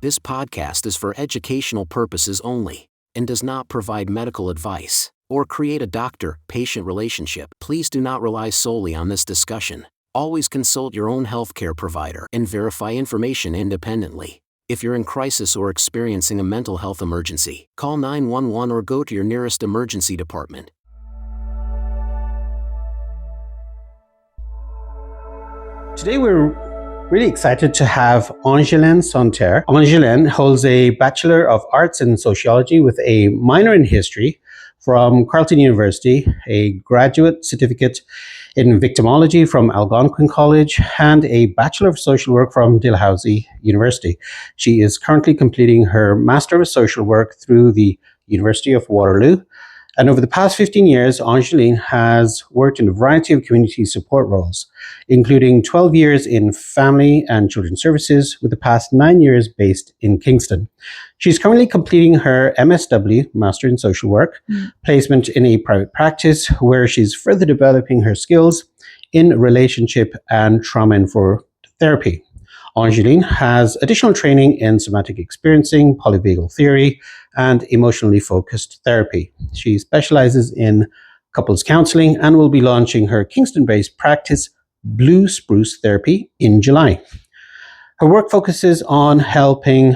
This podcast is for educational purposes only and does not provide medical advice or create a doctor-patient relationship. Please do not rely solely on this discussion. Always consult your own healthcare provider and verify information independently. If you're in crisis or experiencing a mental health emergency, call 911 or go to your nearest emergency department. Today we're really excited to have Angeline Santerre. Angeline holds a Bachelor of Arts in Sociology with a minor in History from Carleton University, a graduate certificate in Victimology from Algonquin College, and a Bachelor of Social Work from Dalhousie University. She is currently completing her Master of Social Work through the University of Waterloo. And over the past 15 years, Angeline has worked in a variety of community support roles, including 12 years in family and children's services, with the past 9 years based in Kingston. She's currently completing her MSW, Master in Social Work, placement in a private practice, where she's further developing her skills in relationship and trauma-informed therapy. Angeline has additional training in somatic experiencing, polyvagal theory, and emotionally focused therapy. She specializes in couples counseling and will be launching her Kingston-based practice, Blue Spruce Therapy, in July. Her work focuses on helping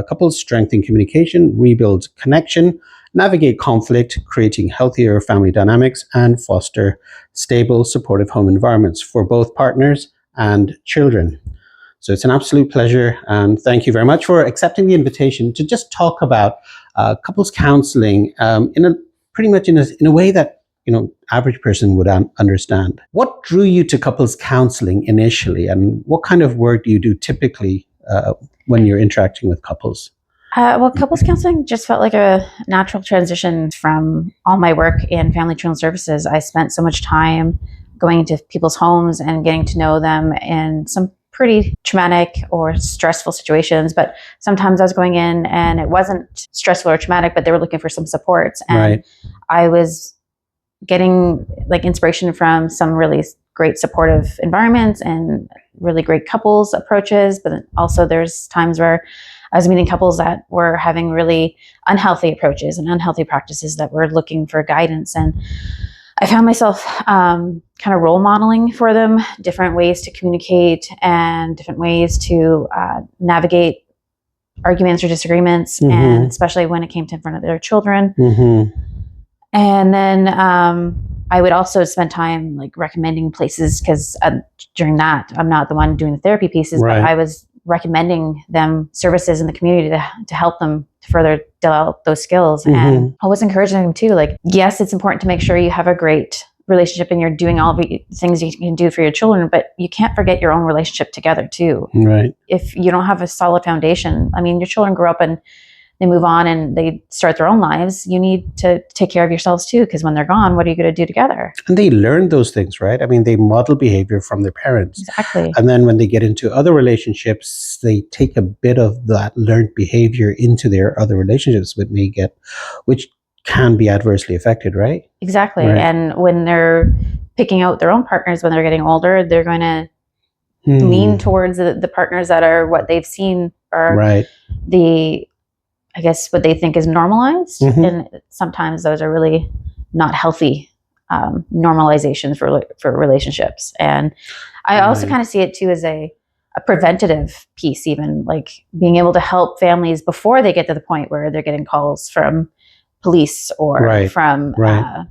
couples strengthen communication, rebuild connection, navigate conflict, creating healthier family dynamics, and foster stable, supportive home environments for both partners and children. So it's an absolute pleasure, and thank you very much for accepting the invitation to just talk about couples counseling in a way that average person would understand. What drew you to couples counseling initially, and what kind of work do you do typically when you're interacting with couples? Couples counseling just felt like a natural transition from all my work in family children's services. I spent so much time going into people's homes and getting to know them in some pretty traumatic or stressful situations, but sometimes I was going in and it wasn't stressful or traumatic, but they were looking for some supports. And Right. I was getting inspiration from some really great supportive environments and really great couples approaches. But also there's times where I was meeting couples that were having really unhealthy approaches and unhealthy practices that were looking for guidance. And I found myself kind of role modeling for them different ways to communicate and different ways to navigate arguments or disagreements, and especially when it came to in front of their children. And then I would also spend time recommending places, because during that, I'm not the one doing the therapy pieces, Right. but I was recommending them services in the community to help them to further develop those skills. And I was encouraging them too, yes, it's important to make sure you have a great relationship and you're doing all the things you can do for your children, but you can't forget your own relationship together too. Right. If you don't have a solid foundation, your children grow up and they move on and they start their own lives. You need to take care of yourselves too, because when they're gone, what are you going to do together? And they learn those things, right? They model behavior from their parents. Exactly. And then when they get into other relationships, they take a bit of that learned behavior into their other relationships, which can be adversely affected, right? Exactly. Right. And when they're picking out their own partners, when they're getting older, they're going to lean towards the partners that are what they've seen or Right. what they think is normalized. And sometimes those are really not healthy normalizations for relationships. And I also kind of see it too as a preventative piece, even being able to help families before they get to the point where they're getting calls from police or from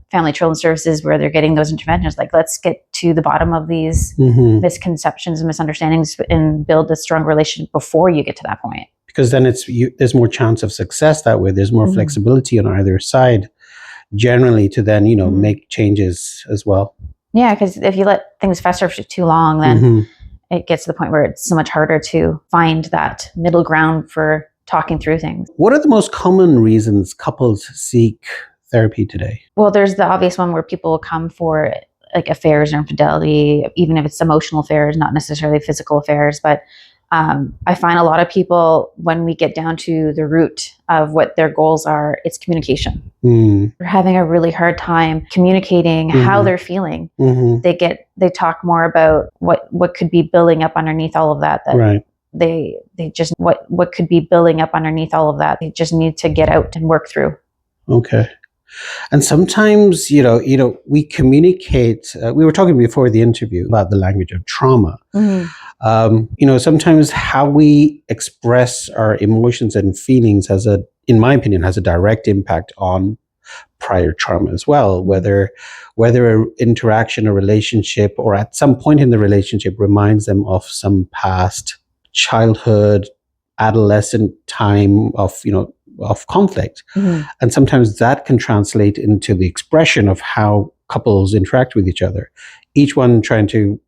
family children's services, where they're getting those interventions. Let's get to the bottom of these misconceptions and misunderstandings and build a strong relationship before you get to that point. Because then there's more chance of success that way. There's more flexibility on either side, generally, to then make changes as well. Yeah, because if you let things fester for too long, then it gets to the point where it's so much harder to find that middle ground for talking through things. What are the most common reasons couples seek therapy today? Well, there's the obvious one where people will come for affairs or infidelity, even if it's emotional affairs, not necessarily physical affairs, but I find a lot of people, when we get down to the root of what their goals are, it's communication. They're having a really hard time communicating how they're feeling. They talk more about what could be building up underneath all of that Right. they just what could be building up underneath all of that, they just need to get out and work through. Okay. And sometimes, we communicate. We were talking before the interview about the language of trauma. Sometimes how we express our emotions and feelings in my opinion, has a direct impact on prior trauma as well. Whether an interaction, a relationship, or at some point in the relationship reminds them of some past childhood, adolescent time of conflict. And sometimes that can translate into the expression of how couples interact with each other, each one trying to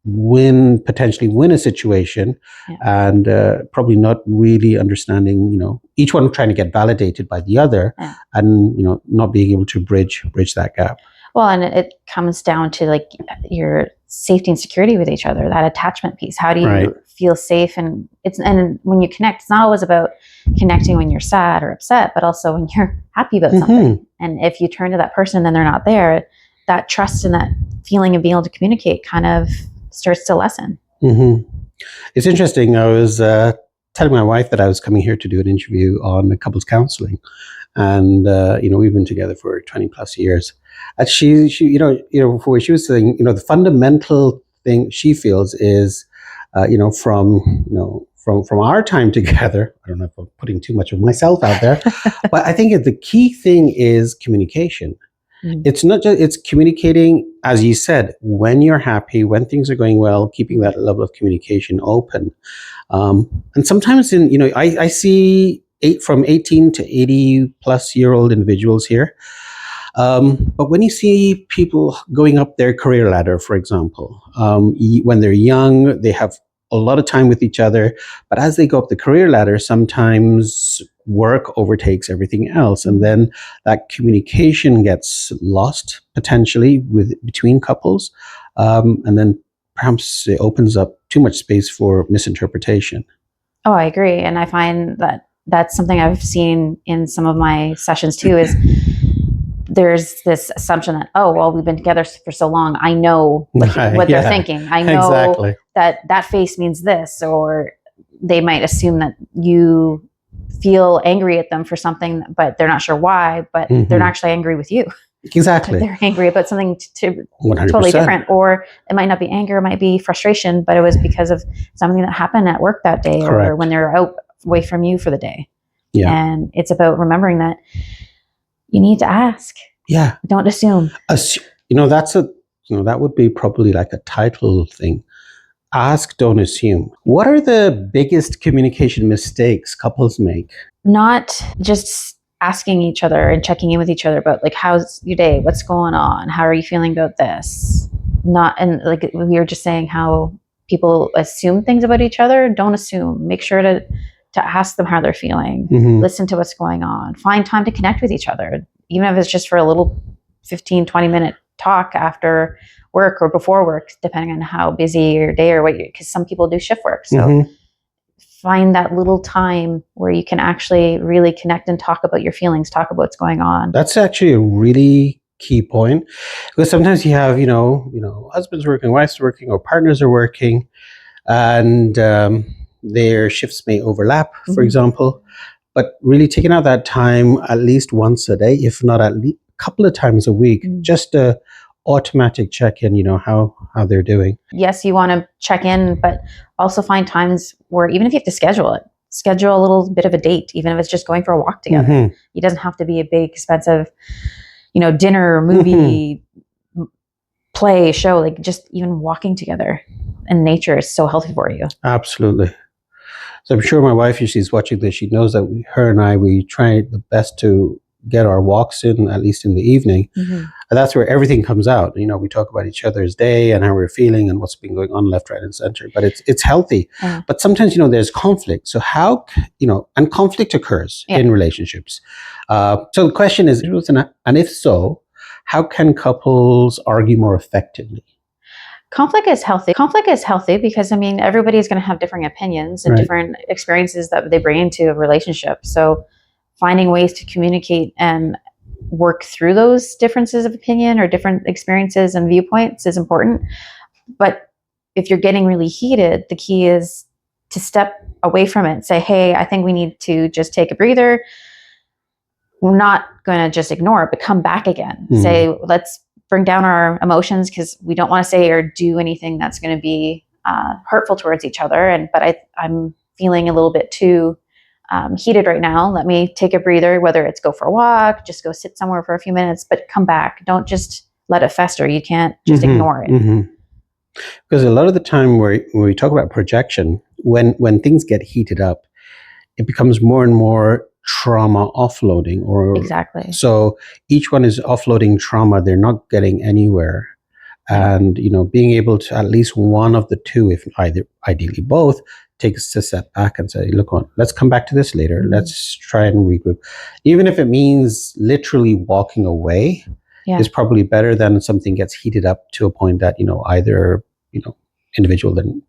potentially win a situation, and probably not really understanding, each one trying to get validated by the other, and not being able to bridge that gap. Well, and it comes down to like your safety and security with each other, that attachment piece. How do you feel safe? And when you connect, it's not always about connecting when you're sad or upset, but also when you're happy about something. And if you turn to that person and they're not there, that trust and that feeling of being able to communicate kind of starts to lessen. It's interesting. I was telling my wife that I was coming here to do an interview on couples counseling, and we've been together for 20 plus years. And she before she was saying, the fundamental thing she feels is, from our time together. I don't know if I'm putting too much of myself out there, but I think the key thing is communication. It's not just, it's communicating, as you said, when you're happy, when things are going well, keeping that level of communication open. And sometimes I see from 18 to 80 plus year old individuals here. But when you see people going up their career ladder, for example, when they're young, they have a lot of time with each other, but as they go up the career ladder, sometimes work overtakes everything else, and then that communication gets lost potentially between couples, and then perhaps it opens up too much space for misinterpretation. Oh, I agree, and I find that that's something I've seen in some of my sessions too. Is there's this assumption that, oh, well, we've been together for so long, I know what they're thinking. I know that face means this, or they might assume that you feel angry at them for something, but they're not sure why, but they're not actually angry with you. Exactly. They're angry about something 100%. Totally different, or it might not be anger, it might be frustration, but it was because of something that happened at work that day. Correct. Or when they're out away from you for the day. Yeah. And it's about remembering that you need to ask. Yeah. Don't assume. That would be probably like a title thing. Ask, don't assume. What are the biggest communication mistakes couples make? Not just asking each other and checking in with each other about like, how's your day? What's going on? How are you feeling about this? And like we were just saying, how people assume things about each other. Don't assume. Make sure to ask them how they're feeling. Listen to what's going on. Find time to connect with each other, even if it's just for a little 15, 20-minute talk after work or before work, depending on how busy your day or because some people do shift work. So find that little time where you can actually really connect and talk about your feelings, talk about what's going on. That's actually a really key point, because sometimes you have, husbands working, wives working, or partners are working, and their shifts may overlap, for example. But really taking out that time at least once a day, if not at least a couple of times a week, just a automatic check-in, how they're doing. Yes, you want to check in, but also find times where, even if you have to schedule a little bit of a date, even if it's just going for a walk together. It doesn't have to be a big, expensive, dinner, movie, play, show, like just even walking together in nature is so healthy for you. Absolutely. So I'm sure my wife, if she's watching this, she knows that we try the best to get our walks in, at least in the evening. And that's where everything comes out. We talk about each other's day and how we're feeling and what's been going on left, right, and center. But it's healthy. But sometimes, there's conflict. So how, and conflict occurs in relationships. So the question is, and if so, how can couples argue more effectively? Conflict is healthy because, everybody's going to have different opinions and different experiences that they bring into a relationship. So finding ways to communicate and work through those differences of opinion or different experiences and viewpoints is important. But if you're getting really heated, the key is to step away from it, say, hey, I think we need to just take a breather. We're not going to just ignore it, but come back again. Say, let's bring down our emotions, because we don't want to say or do anything that's going to be hurtful towards each other. But I'm feeling a little bit too heated right now. Let me take a breather, whether it's go for a walk, just go sit somewhere for a few minutes, but come back. Don't just let it fester. You can't just ignore it. Because a lot of the time when we talk about projection, when things get heated up, it becomes more and more trauma offloading. Exactly. So each one is offloading trauma. They're not getting anywhere. And, being able to at least one of the two, if ideally both, takes a step back and say, look, let's come back to this later. Let's try and regroup. Even if it means literally walking away, is probably better than something gets heated up to a point that, either, individual then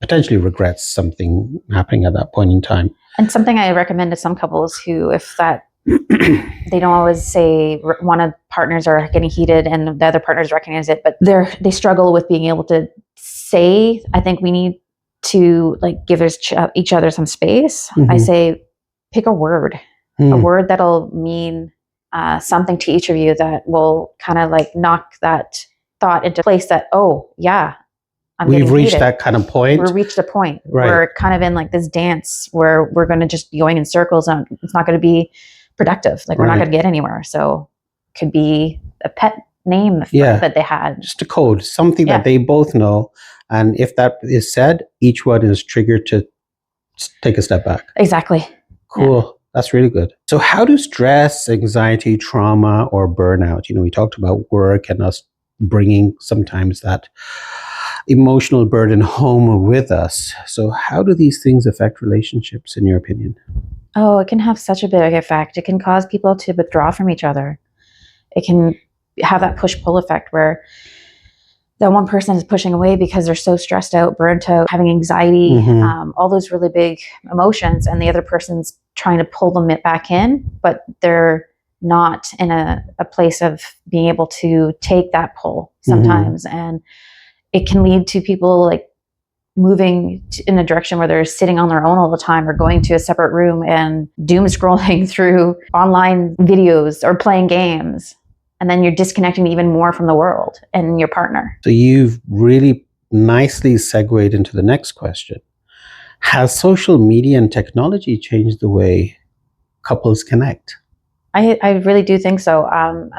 potentially regrets something happening at that point in time. And something I recommend to some couples who, if that they don't always say one of partners are getting heated and the other partners recognize it, but they struggle with being able to say, I think we need to give each other some space. I say, pick a word that'll mean something to each of you, that will kind of knock that thought into place, that, oh yeah, we've reached that kind of point. We're reached a point. Right. We're kind of in this dance where we're going to just be going in circles, and it's not going to be productive. We're not going to get anywhere. So it could be a pet name that they had. Just a code, something that they both know. And if that is said, each one is triggered to take a step back. Exactly. Cool. Yeah. That's really good. So how do stress, anxiety, trauma, or burnout, we talked about work and us bringing sometimes that emotional burden home with us. So how do these things affect relationships, in your opinion? Oh, it can have such a big effect. It can cause people to withdraw from each other. It can have that push-pull effect where that one person is pushing away because they're so stressed out, burnt out, having anxiety, all those really big emotions, and the other person's trying to pull them back in, but they're not in a place of being able to take that pull sometimes. And it can lead to people moving in a direction where they're sitting on their own all the time, or going to a separate room and doom scrolling through online videos or playing games. And then you're disconnecting even more from the world and your partner. So you've really nicely segued into the next question. Has social media and technology changed the way couples connect? I really do think so.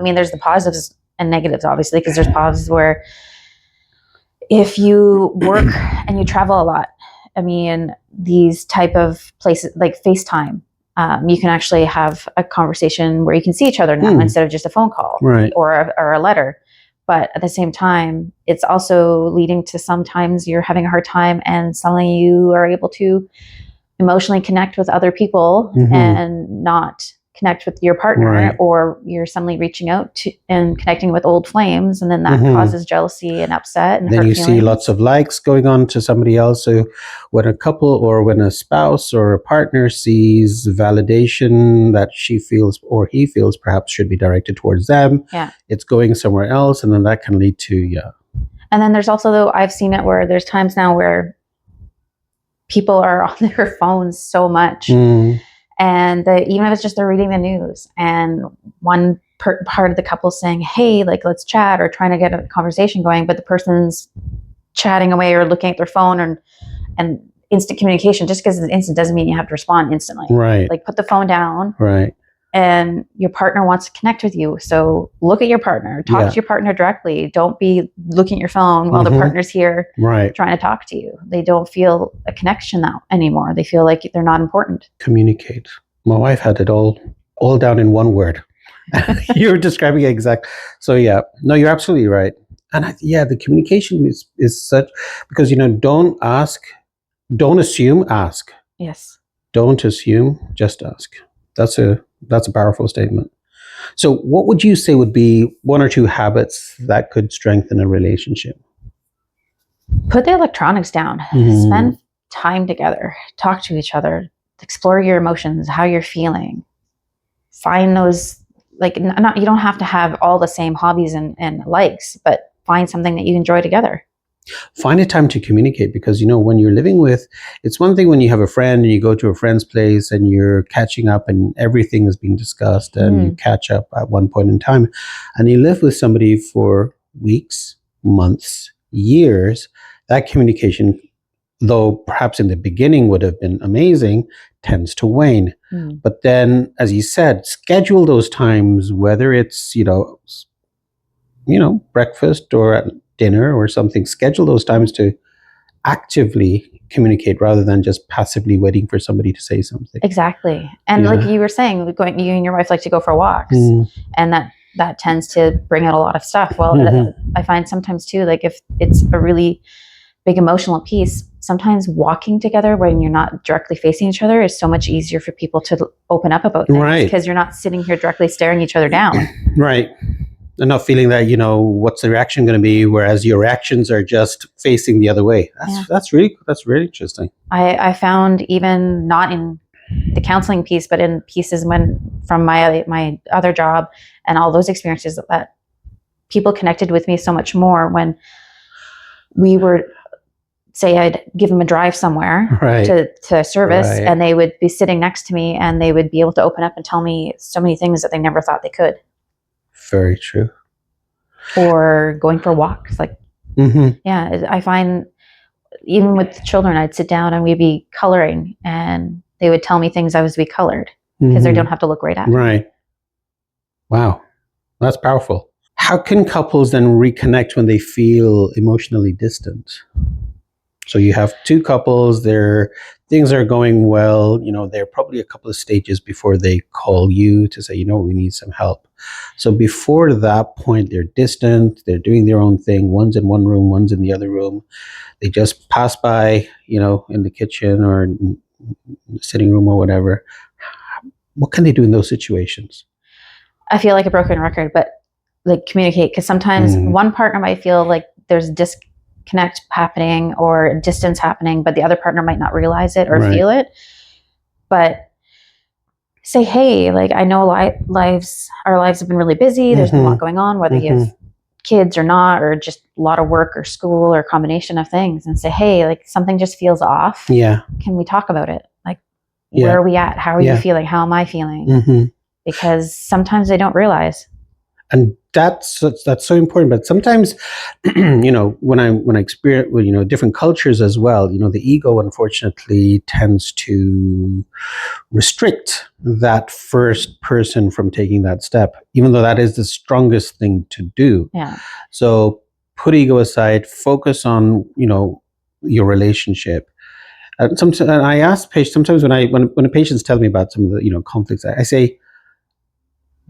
There's the positives and negatives, obviously, because there's positives where if you work and you travel a lot, these type of places like FaceTime, you can actually have a conversation where you can see each other now instead of just a phone call or a letter. But at the same time, it's also leading to sometimes you're having a hard time and suddenly you are able to emotionally connect with other people and not connect with your partner, or you're suddenly reaching out to and connecting with old flames, and then that causes jealousy and upset and then hurt you feelings. See lots of likes going on to somebody else. So when a couple or when a spouse or a partner sees validation that she feels or he feels perhaps should be directed towards them, it's going somewhere else, and then that can lead to And then there's also, though, I've seen it where there's times now where people are on their phones so much. And even if it's just they're reading the news, and one part of the couple saying, hey, let's chat, or trying to get a conversation going, but the person's chatting away or looking at their phone, and instant communication, just because it's instant doesn't mean you have to respond instantly. Right. Put the phone down. Right. And your partner wants to connect with you. So look at your partner, talk to your partner directly. Don't be looking at your phone while the partner's here trying to talk to you. They don't feel a connection now anymore. They feel like they're not important. Communicate. My wife had it all down in one word. You're describing it exactly. So no, you're absolutely right. And the communication is such, because, don't assume, ask. Yes. Don't assume, just ask. That's a powerful statement. So what would you say would be one or two habits that could strengthen a relationship? Put the electronics down. Spend time together. Talk to each other. Explore your emotions, how you're feeling. Find those, you don't have to have all the same hobbies and likes, but find something that you enjoy together. Find a time to communicate, because when you're living with, it's one thing when you have a friend and you go to a friend's place and you're catching up and everything is being discussed and you catch up at one point in time, and you live with somebody for weeks, months, years. That communication, though perhaps in the beginning would have been amazing, tends to wane. But then, as you said, schedule those times, whether it's breakfast or at dinner or something. Schedule those times to actively communicate rather than just passively waiting for somebody to say something. Exactly. And like you were saying, you and your wife like to go for walks, and that tends to bring out a lot of stuff. Well, I find sometimes too, like if it's a really big emotional piece, sometimes walking together when you're not directly facing each other is so much easier for people to open up about things, because you're not sitting here directly staring each other down. Right. And not feeling that, what's the reaction going to be, whereas your reactions are just facing the other way. That's really interesting. I found, even not in the counseling piece, but in pieces from my other job and all those experiences, that people connected with me so much more when we were, say I'd give them a drive somewhere to service, and they would be sitting next to me and they would be able to open up and tell me so many things that they never thought they could. Very true. Or going for walks. I find even with children, I'd sit down and we'd be coloring and they would tell me things I was to be colored, because they don't have to look right at me. Right. Wow. That's powerful. How can couples then reconnect when they feel emotionally distant? So you have two couples, things are going well, they're probably a couple of stages before they call you to say, we need some help. So before that point, they're distant, they're doing their own thing. One's in one room, one's in the other room. They just pass by, in the kitchen or in the sitting room or whatever. What can they do in those situations? I feel like a broken record, but like communicate, because sometimes one partner might feel like there's disconnect happening or distance happening, but the other partner might not realize it or feel it. But say, hey, like, I know our lives have been really busy. There's been a lot going on, whether you have kids or not, or just a lot of work or school or a combination of things, and say, hey, like, something just feels off. Yeah. Can we talk about it? Like, where are we at? How are you feeling? How am I feeling? Because sometimes they don't realize. And that's so important. But sometimes, when I experience with, different cultures as well, the ego unfortunately tends to restrict that first person from taking that step, even though that is the strongest thing to do. Yeah. So put ego aside, focus on, your relationship. And I ask patients, sometimes when the patients tell me about some of the, conflicts, I say,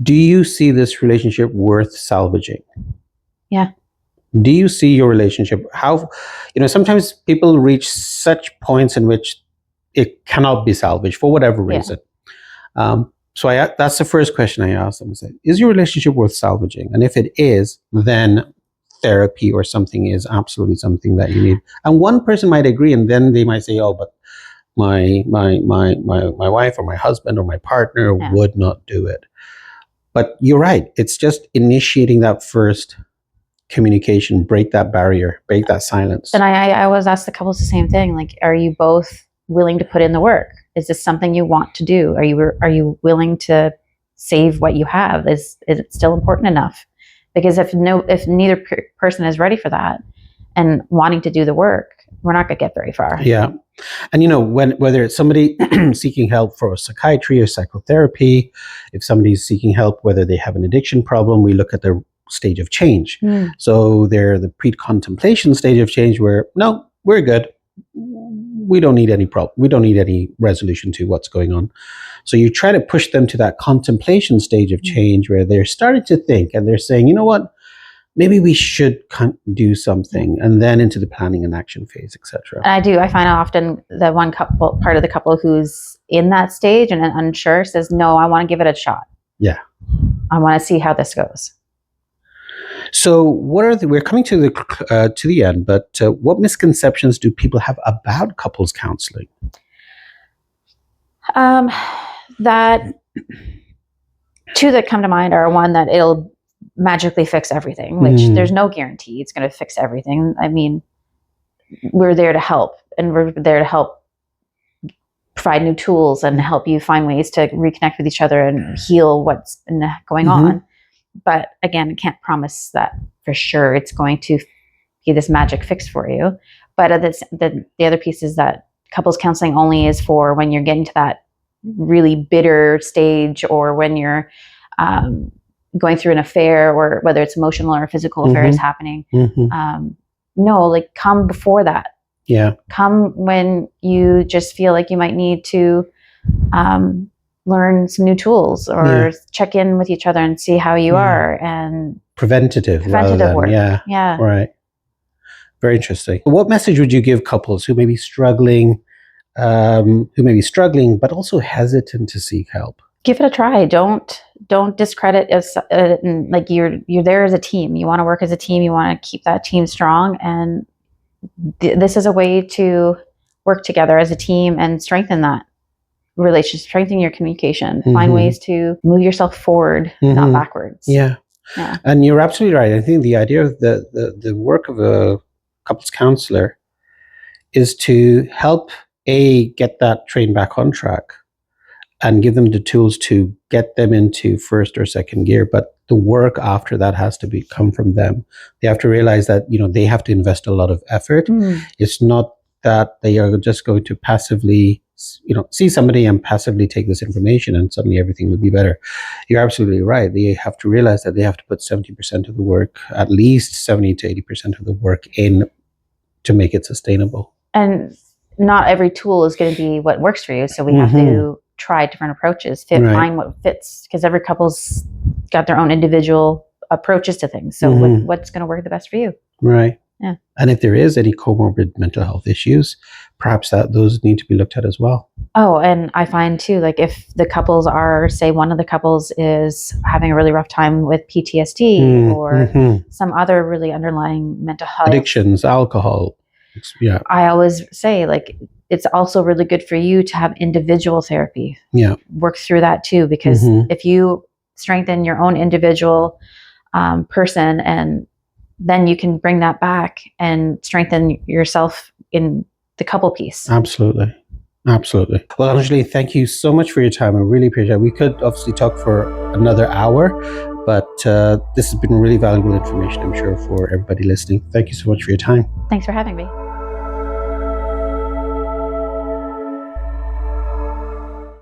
do you see this relationship worth salvaging? Yeah. Do you see your relationship? How, sometimes people reach such points in which it cannot be salvaged for whatever reason. So that's the first question I ask them. Is your relationship worth salvaging? And if it is, then therapy or something is absolutely something that you need. And one person might agree, and then they might say, oh, but my wife or my husband or my partner would not do it. But you're right. It's just initiating that first communication, break that barrier, break that silence. And I always ask the couples the same thing. Like, are you both willing to put in the work? Is this something you want to do? Are you willing to save what you have? Is it still important enough? Because if neither person is ready for that and wanting to do the work, we're not going to get very far. Yeah. And whether it's somebody seeking help for psychiatry or psychotherapy, if somebody's seeking help, whether they have an addiction problem, we look at their stage of change. So they're the pre-contemplation stage of change where, no, we're good. We don't need any problem. We don't need any resolution to what's going on. So you try to push them to that contemplation stage of change where they're starting to think and they're saying, you know what? Maybe we should do something, and then into the planning and action phase, etc. And I find often that one part of the couple who's in that stage and unsure says, no, I want to give it a shot. Yeah. I want to see how this goes. So we're coming to the end, but what misconceptions do people have about couples counseling? That two that come to mind are, one, that it'll magically fix everything, which there's no guarantee it's going to fix everything. I mean, we're there to help, and we're there to help provide new tools and help you find ways to reconnect with each other and heal what's been going on. But again, I can't promise that for sure it's going to be this magic fix for you. But the other piece is that couples counseling only is for when you're getting to that really bitter stage, or when you're going through an affair, or whether it's emotional or physical affair is happening. No, like, come before that. Yeah. Come when you just feel like you might need to learn some new tools, or check in with each other and see how you are, and preventative work. Yeah. Right. Very interesting. What message would you give couples who may be struggling, but also hesitant to seek help? Give it a try. Don't discredit as like you're there as a team. You want to work as a team. You want to keep that team strong, and this is a way to work together as a team and strengthen that relationship, strengthen your communication, find ways to move yourself forward, not backwards. Yeah. And you're absolutely right. I think the idea of the work of a couples counselor is to help get that train back on track and give them the tools to get them into first or second gear. But the work after that has to come from them. They have to realize that, they have to invest a lot of effort. It's not that they are just going to passively, see somebody and passively take this information and suddenly everything will be better. You're absolutely right. They have to realize that they have to put 70% of the work, at least 70 to 80% of the work in to make it sustainable. And not every tool is going to be what works for you. So we have to try different approaches, find what fits, because every couple's got their own individual approaches to things. So what's going to work the best for you? Right. Yeah. And if there is any comorbid mental health issues, perhaps those need to be looked at as well. Oh, and I find too, like, if the couples are, say one of the couples is having a really rough time with PTSD or some other really underlying mental health. Addictions, alcohol. Yeah. I always say, like, it's also really good for you to have individual therapy. Yeah. Work through that too, because if you strengthen your own individual person, and then you can bring that back and strengthen yourself in the couple piece. Absolutely. Well, Angeline, thank you so much for your time. I really appreciate it. We could obviously talk for another hour, but this has been really valuable information, I'm sure, for everybody listening. Thank you so much for your time. Thanks for having me.